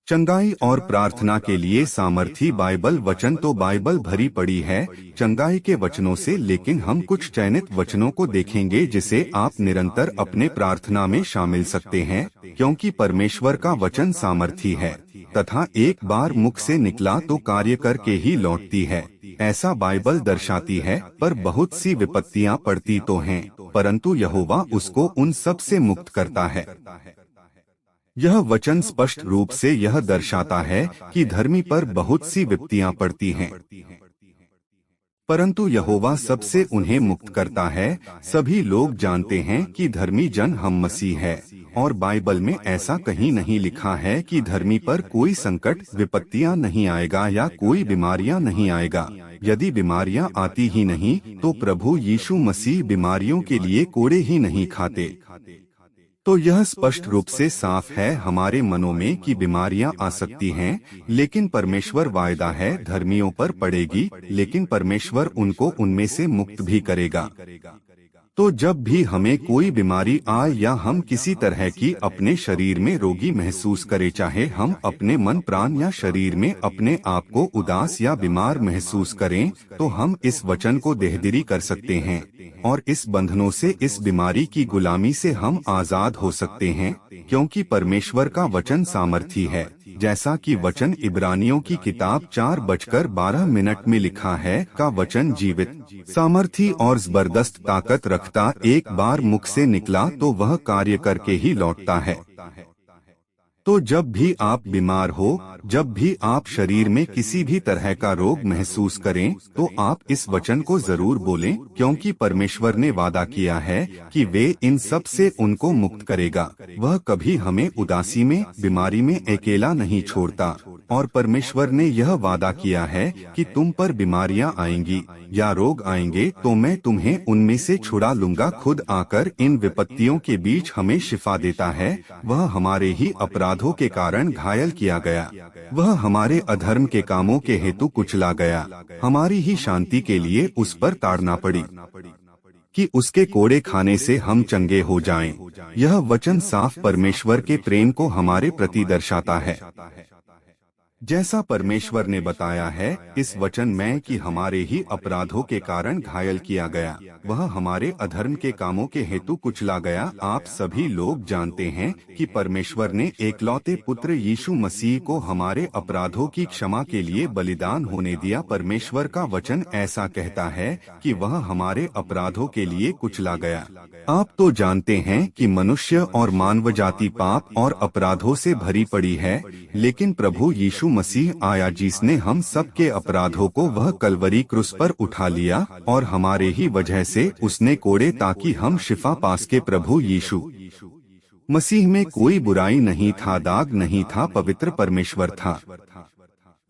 चंगाई और प्रार्थना के लिए सामर्थी बाइबल वचन तो बाइबल भरी पड़ी है चंगाई के वचनों से, लेकिन हम कुछ चयनित वचनों को देखेंगे जिसे आप निरंतर अपने प्रार्थना में शामिल सकते हैं, क्योंकि परमेश्वर का वचन सामर्थी है तथा एक बार मुख से निकला तो कार्य करके ही लौटती है। ऐसा बाइबल दर्शाती है। पर बहुत सी विपत्तियां पड़ती तो हैं, परंतु यहोवा उसको उन सब से मुक्त करता है। यह वचन स्पष्ट रूप से यह दर्शाता है कि धर्मी पर बहुत सी विपत्तियां पड़ती हैं, परंतु यहोवा सबसे उन्हें मुक्त करता है। सभी लोग जानते हैं कि धर्मी जन हम मसीह है, और बाइबल में ऐसा कहीं नहीं लिखा है कि धर्मी पर कोई संकट विपत्तियां नहीं आएगा या कोई बीमारियां नहीं आएगा। यदि बीमारियां आती ही नहीं तो प्रभु यीशु मसीह बीमारियों के लिए कोड़े ही नहीं खाते। तो यह स्पष्ट रूप से साफ है हमारे मनों में कि बीमारियां आ सकती हैं, लेकिन परमेश्वर वायदा है धर्मियों पर पड़ेगी, लेकिन परमेश्वर उनको उनमें से मुक्त भी करेगा। तो जब भी हमें कोई बीमारी आए या हम किसी तरह की अपने शरीर में रोगी महसूस करें, चाहे हम अपने मन प्राण या शरीर में अपने आप को उदास या बीमार महसूस करें, तो हम इस वचन को देहदिरी कर सकते हैं और इस बंधनों से, इस बीमारी की गुलामी से हम आजाद हो सकते हैं, क्योंकि परमेश्वर का वचन सामर्थी है। जैसा कि वचन इब्रानियों की किताब 4:12 में लिखा है, का वचन जीवित, सामर्थी और जबरदस्त ताकत रखता, एक बार मुख से निकला तो वह कार्य करके ही लौटता है। तो जब भी आप बीमार हो, जब भी आप शरीर में किसी भी तरह का रोग महसूस करें, तो आप इस वचन को जरूर बोलें, क्योंकि परमेश्वर ने वादा किया है कि वे इन सब से उनको मुक्त करेगा। वह कभी हमें उदासी में, बीमारी में अकेला नहीं छोड़ता, और परमेश्वर ने यह वादा किया है कि तुम पर बीमारियां आएंगी या रोग आएंगे तो मैं तुम्हें उनमें से छुड़ा लूंगा। खुद आकर इन विपत्तियों के बीच हमें शिफा देता है। वह हमारे ही अपराधों के कारण घायल किया गया, वह हमारे अधर्म के कामों के हेतु कुचला गया, हमारी ही शांति के लिए उस पर ताड़ना पड़ी कि उसके कोड़े खाने से हम चंगे हो जाएं। यह वचन साफ परमेश्वर के प्रेम को हमारे प्रति दर्शाता है। जैसा परमेश्वर ने बताया है इस वचन में कि हमारे ही अपराधों के कारण घायल किया गया, वह हमारे अधर्म के कामों के हेतु कुचला गया। आप सभी लोग जानते हैं कि परमेश्वर ने एकलौते पुत्र यीशु मसीह को हमारे अपराधों की क्षमा के लिए बलिदान होने दिया। परमेश्वर का वचन ऐसा कहता है कि वह हमारे अपराधों के लिए कुचला गया। आप तो जानते हैं कि मनुष्य और मानव जाति पाप और अपराधों से भरी पड़ी है, लेकिन प्रभु यीशु मसीह आया जिसने हम सब के अपराधों को वह कलवरी क्रूस पर उठा लिया, और हमारे ही वजह से उसने कोड़े ताकि हम शिफा पास के। प्रभु यीशु मसीह में कोई बुराई नहीं था, दाग नहीं था, पवित्र परमेश्वर था।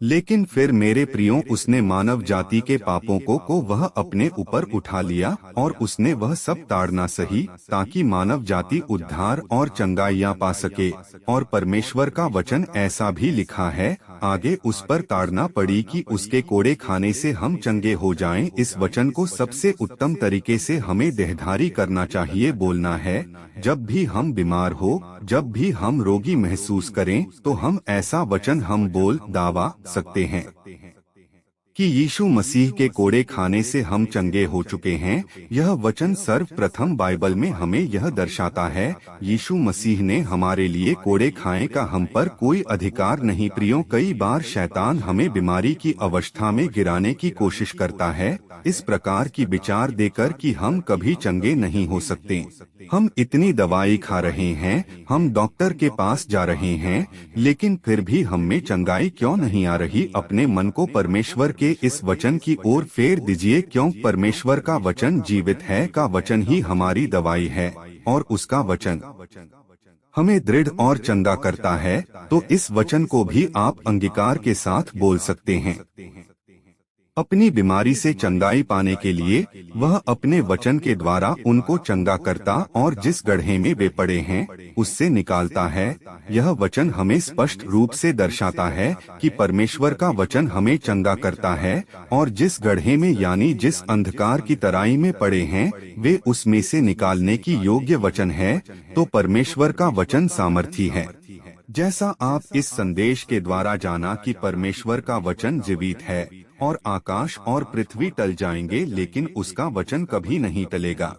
लेकिन फिर मेरे प्रियो, उसने मानव जाति के पापों को वह अपने ऊपर उठा लिया, और उसने वह सब ताड़ना सही ताकि मानव जाति उद्धार और चंगाइयाँ पा सके। और परमेश्वर का वचन ऐसा भी लिखा है, आगे उस पर ताड़ना पड़ी कि उसके कोड़े खाने से हम चंगे हो जाएं। इस वचन को सबसे उत्तम तरीके से हमें देहधारी करना चाहिए, बोलना है। जब भी हम बीमार हो, जब भी हम रोगी महसूस करें, तो हम ऐसा वचन हम बोल दावा सकते हैं कि यीशु मसीह के कोड़े खाने से हम चंगे हो चुके हैं। यह वचन सर्वप्रथम बाइबल में हमें यह दर्शाता है, यीशु मसीह ने हमारे लिए कोड़े खाए का हम पर कोई अधिकार नहीं। प्रियो, कई बार शैतान हमें बीमारी की अवस्था में गिराने की कोशिश करता है, इस प्रकार की विचार देकर कि हम कभी चंगे नहीं हो सकते। हम इतनी दवाई खा रहे हैं, हम डॉक्टर के पास जा रहे हैं, लेकिन फिर भी हम में चंगाई क्यों नहीं आ रही? अपने मन को परमेश्वर के इस वचन की ओर फेर दीजिए, क्यों परमेश्वर का वचन जीवित है, का वचन ही हमारी दवाई है, और उसका वचन हमें दृढ़ और चंगा करता है। तो इस वचन को भी आप अंगीकार के साथ बोल सकते हैं। अपनी बीमारी से चंगाई पाने के लिए वह अपने वचन के द्वारा उनको चंगा करता और जिस गड्ढे में वे पड़े हैं उससे निकालता है। यह वचन हमें स्पष्ट रूप से दर्शाता है कि परमेश्वर का वचन हमें चंगा करता है, और जिस गड्ढे में यानी जिस अंधकार की तराई में पड़े हैं वे उसमें से निकालने की योग्य वचन है। तो परमेश्वर का वचन सामर्थी है। जैसा आप इस संदेश के द्वारा जाना कि परमेश्वर का वचन जीवित है और आकाश और पृथ्वी टल जाएंगे लेकिन उसका वचन कभी नहीं टलेगा।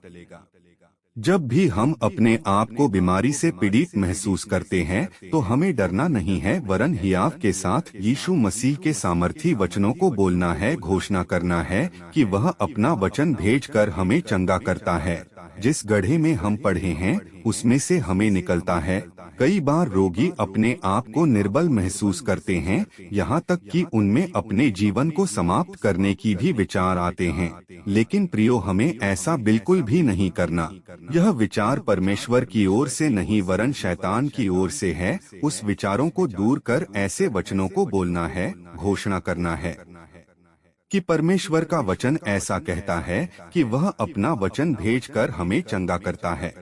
जब भी हम अपने आप को बीमारी से पीड़ित महसूस करते हैं तो हमें डरना नहीं है, वरन हियाव के साथ यीशु मसीह के सामर्थी वचनों को बोलना है, घोषणा करना है कि वह अपना वचन भेजकर हमें चंगा करता है। जिस गड्ढे में हम पड़े हैं उसमें से हमें निकलता है। कई बार रोगी अपने आप को निर्बल महसूस करते हैं, यहाँ तक कि उनमें अपने जीवन को समाप्त करने की भी विचार आते हैं। लेकिन प्रियो, हमें ऐसा बिल्कुल भी नहीं करना। यह विचार परमेश्वर की ओर से नहीं वरन शैतान की ओर से है। उस विचारों को दूर कर ऐसे वचनों को बोलना है, घोषणा करना है कि परमेश्वर का वचन ऐसा कहता है कि वह अपना वचन भेजकर हमें चंगा करता है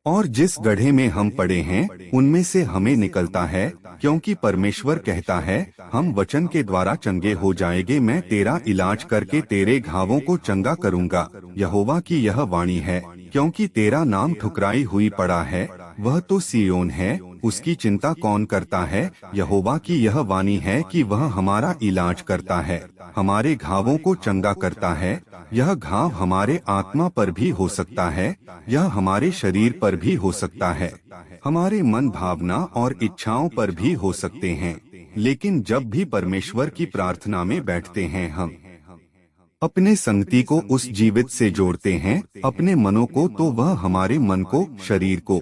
और जिस गड्ढे में हम पड़े हैं उनमें से हमें निकलता है, क्योंकि परमेश्वर कहता है हम वचन के द्वारा चंगे हो जाएंगे। मैं तेरा इलाज करके तेरे घावों को चंगा करूंगा, यहोवा की यह वाणी है। क्योंकि तेरा नाम ठुकराई हुई पड़ा है, वह तो सियोन है, उसकी चिंता कौन करता है। यहोवा की यह वाणी है कि वह हमारा इलाज करता है, हमारे घावों को चंगा करता है। यह घाव हमारे आत्मा पर भी हो सकता है, यह हमारे शरीर पर भी हो सकता है, हमारे मन, भावना और इच्छाओं पर भी हो सकते हैं। लेकिन जब भी परमेश्वर की प्रार्थना में बैठते हैं, हम अपने संगति को उस जीवित से जोड़ते हैं, अपने मनों को, तो वह हमारे मन को, शरीर को,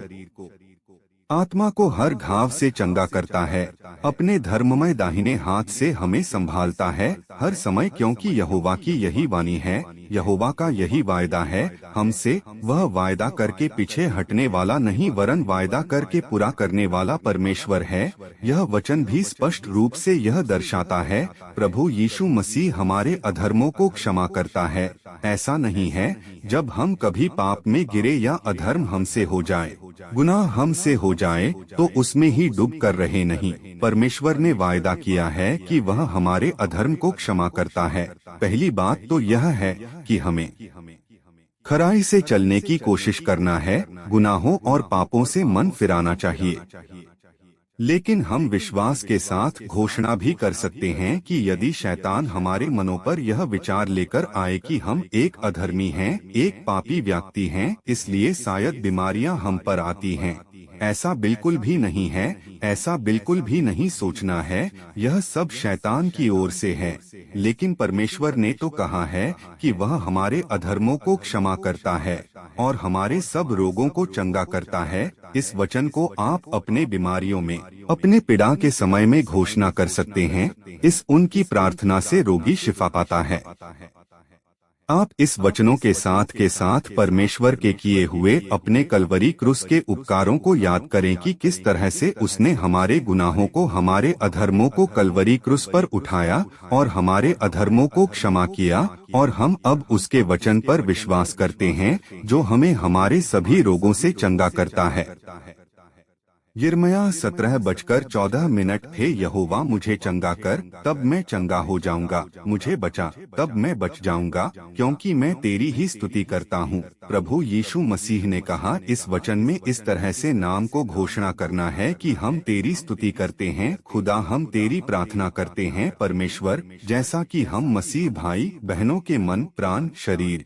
आत्मा को हर घाव से चंगा करता है। अपने धर्ममय दाहिने हाथ से हमें संभालता है हर समय, क्योंकि यहोवा की यही वाणी है, यहोवा का यही वायदा है हमसे। वह वायदा करके पीछे हटने वाला नहीं वरन वायदा करके पूरा करने वाला परमेश्वर है। यह वचन भी स्पष्ट रूप से यह दर्शाता है, प्रभु यीशु मसीह हमारे अधर्मों को क्षमा करता है। ऐसा नहीं है जब हम कभी पाप में गिरे या अधर्म हमसे हो जाए, गुनाह हमसे हो जाए, तो उसमें ही डूब कर रहे नहीं। परमेश्वर ने वायदा किया है कि वह हमारे अधर्म को क्षमा करता है। पहली बात तो यह है कि हमें खराई से चलने की कोशिश करना है, गुनाहों और पापों से मन फिराना चाहिए। लेकिन हम विश्वास के साथ घोषणा भी कर सकते हैं कि यदि शैतान हमारे मनों पर यह विचार लेकर आए कि हम एक अधर्मी हैं, एक पापी व्यक्ति हैं, इसलिए शायद बीमारियां हम पर आती हैं, ऐसा बिल्कुल भी नहीं है, ऐसा बिल्कुल भी नहीं सोचना है। यह सब शैतान की ओर से है। लेकिन परमेश्वर ने तो कहा है कि वह हमारे अधर्मों को क्षमा करता है और हमारे सब रोगों को चंगा करता है। इस वचन को आप अपने बीमारियों में, अपने पीड़ा के समय में घोषणा कर सकते हैं। इस उनकी प्रार्थना से रोगी शिफा पाता है। आप इस वचनों के साथ परमेश्वर के किए हुए अपने कलवरी क्रूस के उपकारों को याद करें कि किस तरह से उसने हमारे गुनाहों को, हमारे अधर्मों को कलवरी क्रूस पर उठाया और हमारे अधर्मों को क्षमा किया, और हम अब उसके वचन पर विश्वास करते हैं जो हमें हमारे सभी रोगों से चंगा करता है। यिर्मयाह 17:14 हे यहोवा मुझे चंगा कर, तब मैं चंगा हो जाऊंगा, मुझे बचा, तब मैं बच जाऊंगा, क्योंकि मैं तेरी ही स्तुति करता हूँ। प्रभु यीशु मसीह ने कहा इस वचन में इस तरह से नाम को घोषणा करना है कि हम तेरी स्तुति करते हैं। खुदा, हम तेरी प्रार्थना करते हैं परमेश्वर, जैसा कि हम मसीह भाई बहनों के मन, प्राण, शरीर,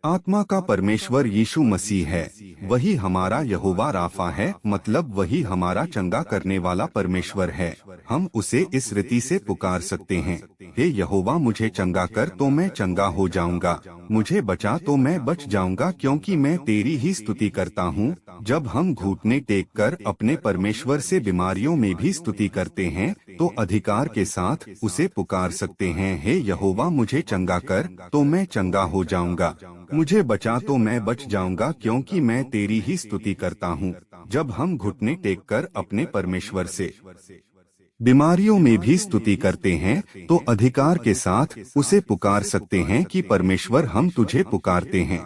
आत्मा का परमेश्वर यीशु मसीह है। वही हमारा यहोवा राफा है, मतलब वही हमारा चंगा करने वाला परमेश्वर है। हम उसे इस रीति से पुकार सकते हैं, हे यहोवा मुझे चंगा कर तो मैं चंगा हो जाऊंगा, मुझे बचा तो मैं बच जाऊंगा, क्योंकि मैं तेरी ही स्तुति करता हूँ। जब हम घुटने टेक कर अपने परमेश्वर से बीमारियों में भी स्तुति करते हैं तो अधिकार के साथ उसे पुकार सकते हैं, हे यहोवा मुझे चंगा कर तो मैं चंगा हो जाऊंगा, मुझे बचा तो मैं बच जाऊंगा, क्योंकि मैं तेरी ही स्तुति करता हूँ। जब हम घुटने टेक कर अपने परमेश्वर से बीमारियों में भी स्तुति करते हैं तो अधिकार के साथ उसे पुकार सकते हैं कि परमेश्वर हम तुझे पुकारते हैं।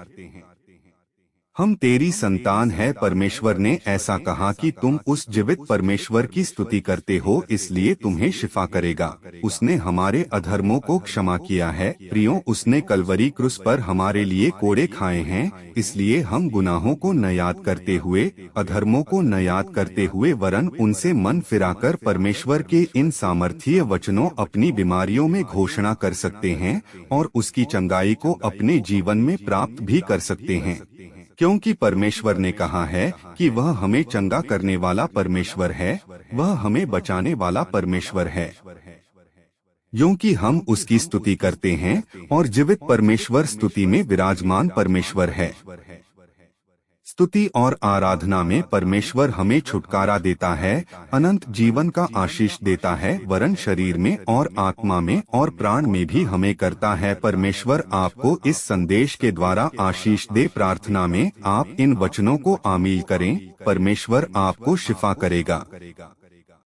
हम तेरी संतान है। परमेश्वर ने ऐसा कहा कि तुम उस जीवित परमेश्वर की स्तुति करते हो, इसलिए तुम्हें शिफा करेगा। उसने हमारे अधर्मों को क्षमा किया है। प्रियो, उसने कलवरी क्रूस पर हमारे लिए कोड़े खाए हैं, इसलिए हम गुनाहों को न याद करते हुए, अधर्मों को न याद करते हुए, वरन उनसे मन फिराकर परमेश्वर के इन सामर्थ्य वचनों अपनी बीमारियों में घोषणा कर सकते हैं और उसकी चंगाई को अपने जीवन में प्राप्त भी कर सकते हैं। क्योंकि परमेश्वर ने कहा है कि वह हमें चंगा करने वाला परमेश्वर है, वह हमें बचाने वाला परमेश्वर है। क्योंकि हम उसकी स्तुति करते हैं और जीवित परमेश्वर स्तुति में विराजमान परमेश्वर है। स्तुति और आराधना में परमेश्वर हमें छुटकारा देता है, अनंत जीवन का आशीष देता है, वरन शरीर में और आत्मा में और प्राण में भी हमें करता है। परमेश्वर आपको इस संदेश के द्वारा आशीष दे। प्रार्थना में आप इन वचनों को आमील करें। परमेश्वर आपको शिफा करेगा।